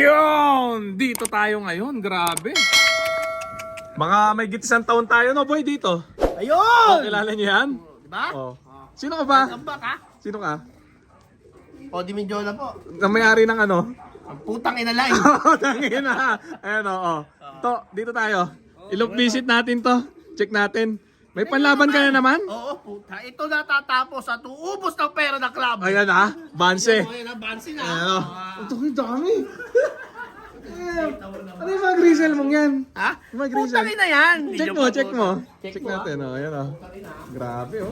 Ayun! Dito tayo ngayon, grabe. Mga may gitisang taon tayo, no boy, dito. Ayun! Kilala niyo yan? Diba? Oh. Sino ka ba? Ang baka? Sino ka? O, di Mindiola po. Ang may-ari ng ano? Ang putang inalay. Tangin na. Ayan o. Oh. To, dito tayo. Ilog visit natin to. Check natin. May panlaban ka na naman? Oo, puta. Ito natatapos at uubos ng pera ng club. Ayan ah, Banse. Ayan ang bansi na. Ayan o. Ito ko dami. Ano yung mga grisel mong yan? Ha? Yung mga grisel. Putang ina yan. Check mo, check mo. Check natin o. Ayan o. Grabe o.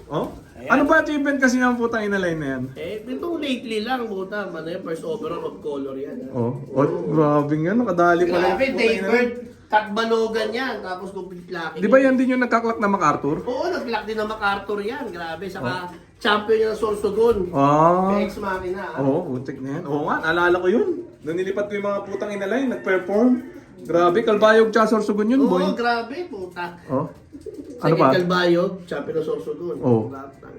Oh? Ano ba achievement kasi ng putang inalay na yan? Eh, itong lately lang, puta. Ano yung first overall of color yan. Oh, grabe nga. Nakadali pala. Grabe, yung putang inalay. Daybird. Takbalogan yan. Tapos complete laki. Di ba yan din yung nagkaklak na MacArthur? Oo, nag-lock din ng MacArthur yan. Grabe. Saka champion niya ng Sorsogon. Ah. PX Machina. Oo, utik na yan. Oo nga, naalala ko yun. Nung nilipat ko yung mga putang inalay, nag-perform. Grabe, Kalbayog tsaka Sorsogon yun, boy. Oo, grabe, puta. Oh. Ano pa? Second Kalbayog, champion ng Sorsogon. Oh.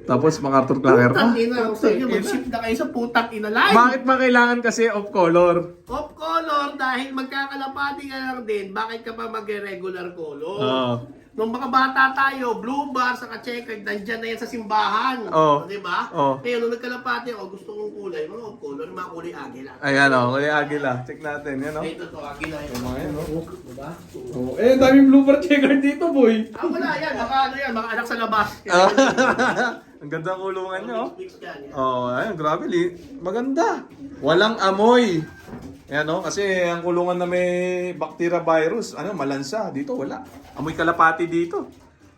Tapos MacArthur Clacker pa. Putang ina, gusto nyo mag-ship na kayo sa putang ina live. Bakit ba kailangan kasi of color? Off color dahil magkakalapati ka lang din, bakit ka pa mag-regular color? Oo. Nung mga bata tayo, blue bar sa checkered, nandyan na yan sa simbahan. Oo. Di ba? Oo. Ngayon, nung nagkalapati ako, gusto kong kulay, mga off color, mga kulay agila. Ayan o, kulay agila. Check natin, yan o. Ito to, agila yun. Mga yan o. Diba? Oh. Eh, daming blooper checker dito, boy. Ah, wala yan. Baka ano yan, mga anak sa labas. Ang ganda ng kulungan nyo. Mix yan. Oh, ayun, grabe. Maganda. Walang amoy. Ayan, no? Kasi ang kulungan na may bacteria virus, ano, malansa. Dito, wala. Amoy kalapati dito.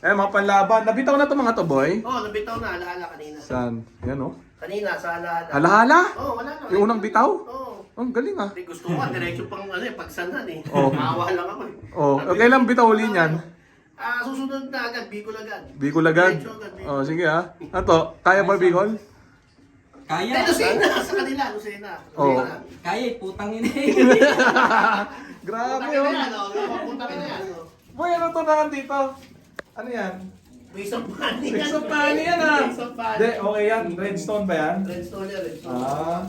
Eh, mga panlaban. Nabitaw na to mga to, boy. Oh, nabitaw na, alaala kanina. Saan? Yan, no? Kanina, sa alaala. Halahala? Oh, wala na. Yung unang bitaw? Oo. Ang galing, ah. Hindi, gusto ko, diretso pang ano eh, pagsanan eh. Oh. Maawa lang ako eh. Oh, kailan bitaw uli niyan? Susunod na agad, Bicol agad. Bicol agad? Diretso agad, Bicol. Oh, sige, ah. Ato, kaya ba Bicol? Hindi, Kaya. Lucena, sa kanila, Lucena. Oh. Lucena. Kaya, putang ina. Grabe, Punta ka oh. na yan, oh. Punta ka na yan, oh. Boy, ano to na dito? Ano yan? Waste of money. Waste of money yan, ah. Waste of money. Hindi, okay yan. Redstone ba yan? Redstone yan, redstone. Ah.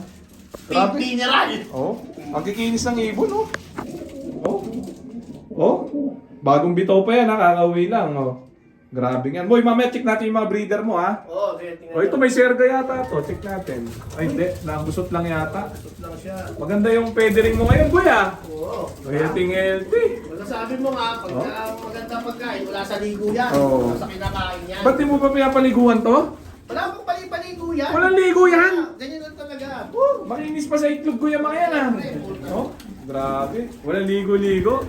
Pink mineral. Oh, ang kikinis ng ibon, oh. Oh. Oh. Bagong bitaw pa yan, ha. Kakauwi lang, oh. Grabe yan. Boy, mamaya check natin yung mga breeder mo, ha. Oo, sige, tingnan. Oh, ito may serga yata to. Check natin. Ay, hindi. Nangusot lang yata. Ito lang siya. Maganda yung feathering mo ngayon, boy, ha. Oo. Healthy. Sabi mo nga, pag maganda pagkain, wala sa ligo yan. Oo. Wala sa kinakain yan. Ba't di mo pa pinapaliguan to? Wala pong palipaligo yan. Walang ligo yan. Ganyan lang talaga. Oh, makinis pa sa itlog ko yung mga yan, ha. Oh, grabe. Walang ligo-ligo.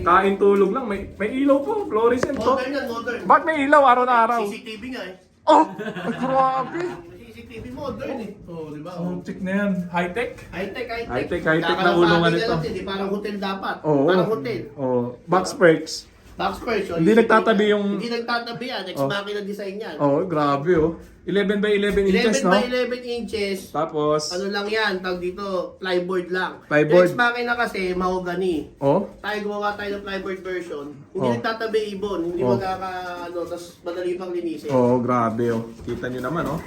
Kain tulog lang. May ilaw po. Fluorescent to. Modern yan, modern. Ba't may ilaw araw na araw? CCTV nga eh. Oh! Ay, grabe! CCTV modern eh. Oo, di ba? Ang check na yan. High-tech? High-tech, high-tech. High-tech na ulungan Kalapati ito. ka lang, hindi parang hotel dapat. Oo. Parang hotel. Oh, box perks. Box version. Hindi nagtatabi yung- Hindi nagtatabi yan. Ex Oh. machina design yan. Oh, grabe oh. 11 by 11 inches, 11 no? by 11 inches. Tapos, Ano lang yan, tawag dito, plyboard lang. Plyboard. Ex machina kasi, mahogany. oh, Tayo gumawa tayo ng plyboard version. Hindi Oh. nagtatabi ibon, hindi Oh. ano, tapos madali pang linisin. oh, grabe oh. Kita nyo naman oh.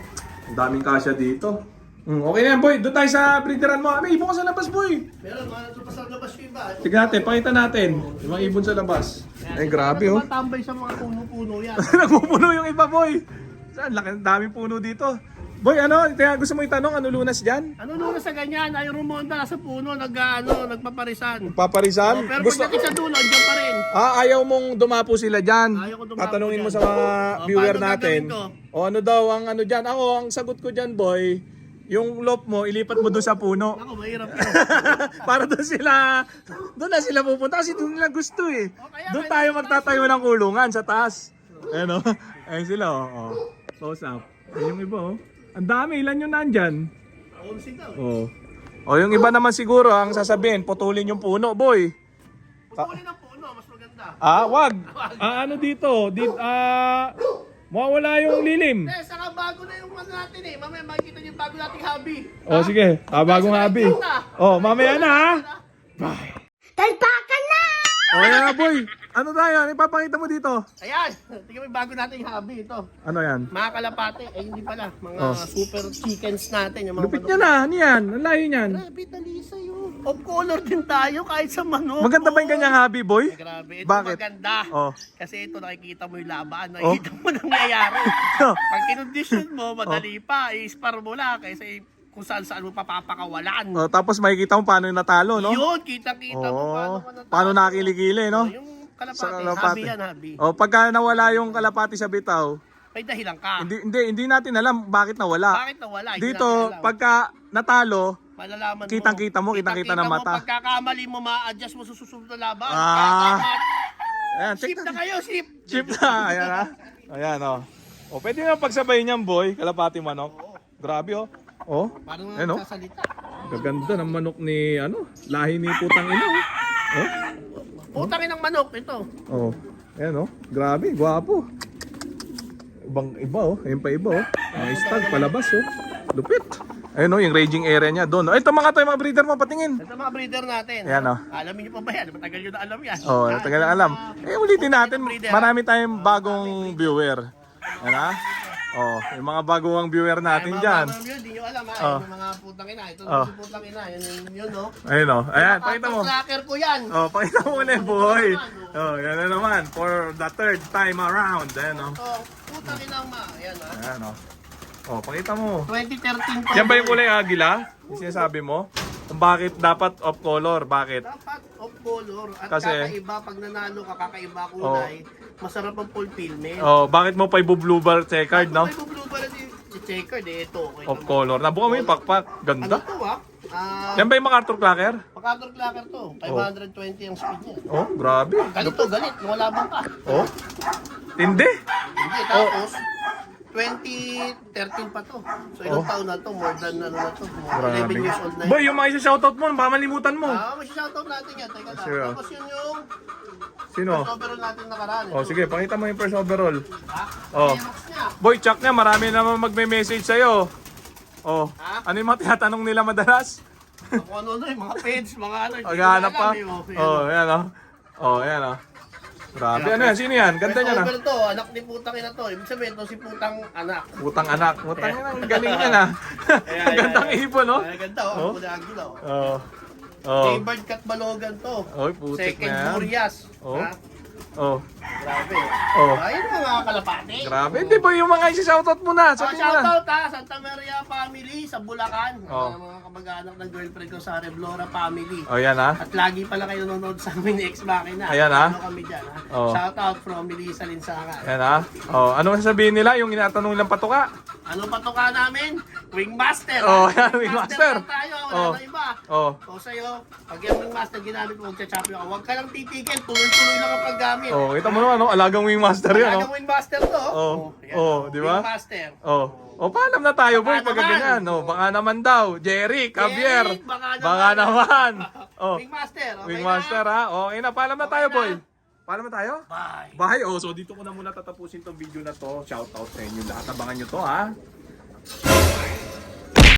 Ang daming kasya dito. Okay na yan, boy. Doon tayo sa breederan mo. May ibon ka sa labas, boy. Meron, mga natupas ang labas yung iba. Tignan natin, pakita natin. Yung mga ibon sa labas. Ay, grabe oh. Matambay sa mga puno-puno yan. Nagpupuno yung iba, boy. Saan? Laki, daming puno dito. Boy, ano? Kaya gusto mo itanong, ano lunas dyan? Ano nung sa ganyan, ayaw rumonda sa puno, nagpaparisan. Paparisan? Pero Gusto... pagdating sa dulo, andyan pa rin. Ayaw mong dumapo sila dyan. Ayaw ko dumapo Tatanungin mo dyan. sa mga viewer Paano natin. gagawin ko? O ano daw ang ano dyan? Ako, ang sagot ko dyan, boy, yung loft mo, ilipat mo doon sa puno. Ako, mahirap yun. Para doon na sila pupunta kasi doon nila gusto eh. kaya Doon may tayo magtatayo ng kulungan sa taas. Ayun o. Ayun sila oh. Close up. Ayun yung iba oh. Ang dami, ilan yung nandyan? Unsig daw. Oh. O yung iba naman siguro, ang sasabihin, putulin yung puno, boy. Putulin ng puno, mas maganda. Wag. Ano dito? Mawawala yung lilim. Saka bago na yung ano natin eh. Mamaya makikita niyo yung bago nating hobby. Oh, sige. Bagong hobby. Oh, mamaya na ha. Bye. Talpakan na! O yan na boy. Ano tayo? Ano ipapakita mo dito? Ayan! Tingnan mo yung bago nating hobby ito. Ano yan? Mga kalapate. Eh, hindi pala. Mga Oh. super chickens natin. Yung mga Lupit niya na. Ano yan? Ang layo niyan. Grabe, talisa yun. Of color din tayo kahit sa manok. Maganda ba yung kanyang hobby boy? Ay, grabe. Ito Bakit? maganda. Oh. Kasi ito nakikita mo yung laban. Nakikita mo nangyayari. Pag kinondisyon mo, madali pa. I-spar mo lang. Kasi kung saan mo papapakawalan. Oh, tapos makikita mo paano yung natalo, no? Yun, kita-kita mo paano ka natalo. Paano nakiligili, no? Yung kalapate. Sa kalapate. Hobby yan, hobby. Oh, pagka nawala yung kalapati sa bitaw, May dahilan ka. hindi natin alam bakit nawala. Bakit nawala? Hindi Dito, natin alam. pagka natalo, Malalaman kitang-kita mo, kitang-kita ng mata. Pagkakamali mo, ma-adjust mo sa susunod na laban. Ah. Ayan, check Ship na kayo, ship! Chip na, ayan ha. Ayan oh. O, pwede nga pagsabayin niyan, boy, kalapati manok. Grabe oh. Oh, Parang ayan oh. nagsasalita. Gaganda ng manok ni, lahi ni putang ina oh. Oh, Putangin ng manok, ito. oh. Ayan oh. Grabe, gwapo. Ibang iba oh. Ayun pa iba oh. Ang stag, palabas oh. Lupit. Ayun oh, yung raging area niya doon. Ito mga breeder mo, patingin. Ito mga breeder natin. Ayan, oh. Alamin niyo pa ba yan? Matagal nyo na alam yan. Oh, tagal na alam. Ulitin natin, breeder. marami tayong bagong viewer. Ayan ha? Oh, yung mga bagong viewer natin dyan. Hindi nyo alam ha. Oh. Yung mga putang ina. Ito Oh. si putang ina. Yun no. Ayun oh. Ayan, pakita mo. Tracker ko yan. Oh, pakita mo ulit, boy. Oh, yan na naman. For the third time around. Ayan oh. Oh, putang ina ma. Ayan ha. Ayan oh. Oh, pakita mo. 2013 pa. Yan ba yung kulay agila? Yung sinasabi mo? Kung bakit dapat off color? Bakit? Dapat of color at Kasi- kakaiba pag nanalo ka, kakaiba kulay. Masarap ang fulfillment. Oh, bakit mo pa i-blue bar checkered, no? May blue ba na si Checker ito. Okay Off naman. color. Nabuka mo yung pakpak. Ano Ganda. to ha? Yan ba yung MacArthur Clacker? Pakator clacker to. 520 ang speed niya. Oh, grabe. Galit to, galit. Wala bang ka? Oh. Tindi. Hindi, tapos 2013 pa to. So ilang taon na to? More than ano na to? More than 11 years old na yun. Boy, yung mga isa-shoutout mo, baka malimutan mo. May shoutout natin yan. Teka lang. Sure. Tapos yun yung Sino? overall natin nakaraan. Oh, sige, pakita mo yung first overall. Ha? Oh. Xerox niya. Boy, check niya, marami naman magme-message sa'yo. Oh, Ha? ano yung mga tinatanong nila madalas? Kung ano yung mga page, mga ano. hindi ko Maghanap alam pa? eh, oh. Oh, ayan oh. Oh, ayan oh. Grabe, ano yan? Sino yan? Ganda niya na. Over to, anak ni putang ina to. Ibig sabihin to si putang anak. Putang anak. Putang ina, ang galing niya na. Ang gandang ibon, no? Ay, ganda oh. Oh. Ang Agila oh. Oh. Oh. Favored cat balogan to. Oy, putik Second na yan. Murias. Oh. Ha? Oh. Grabe. Oh. Ayun mga kalapate. Grabe, hindi po yung mga isa-shoutout mo na. Oh, Sabi mo na. shoutout ha, Santa Maria family sa Bulacan. Oh. Mga kamag-anak ng girlfriend ko sa Reblora family. Oh, yan ha. At lagi pala kayo nanonood sa amin Ex Machina. Ayan, ha? Ano kami dyan ha? Oh. Shoutout from Melissa Linsaga. Yan ha. Oh, ano sasabihin nila yung inatanong nilang patuka? Ano pa to ka namin? Wingmaster. Oh, ha? yan, Wingmaster. lang tayo, wala Oh. na iba. Oh. O sa'yo, pag yung Wingmaster ginamit mo, magcha-champion ka, huwag ka lang titigil, tuloy-tuloy lang ang paggamit. Oh, kita mo naman, no? Alagang wingmaster yan, no? Talagang Wingmaster to. Oh. Yan, Oh, di ba? Wingmaster. Oh. Oh, paalam na tayo, boy, Baka pag naman. ganyan. Oh, baka naman daw. Jerry, Javier. Eric, baka Baka naman. Oh. Wingmaster, okay Wingmaster, na? ha? Okay na, paalam na tayo, Okay na. boy. Paalam na tayo? Bye. Bye. Oh, so dito ko na muna tatapusin tong video na to. Shoutout sa inyo lahat. Abangan nyo to, ha?